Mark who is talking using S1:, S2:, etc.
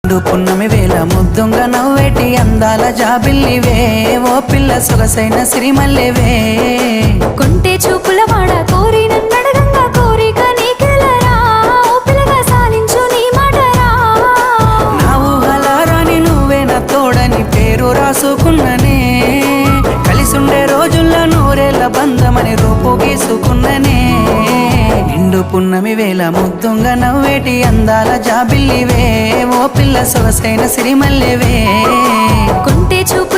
S1: పున్నమి వేళ ముద్దుంగ నవ్వేటి అందాల జాబిల్లివే ఓ పిల్ల సొగసైన సిరిమల్లెవే
S2: కొంటే చూపుల వాడ కోరి నన్నడగంగా కోరిక నీకెలరా ఓ పిల్లగా సాలించు నీ మాటరా
S1: నా ఊహలారాని నువ్వే నా తోడని పేరు రాసుకున్ననే కలిసుండే రోజుల్లో నూరేళ్ల బంధమని రూపు గీసుకున్ననే నిండు పున్నమి వేళ ముద్దుంగ నవ్వేటి అందాల జాబిల్లివే ఓ పిల్ల సొగసైన సిరిమల్లెవే
S2: కొంటే చూపు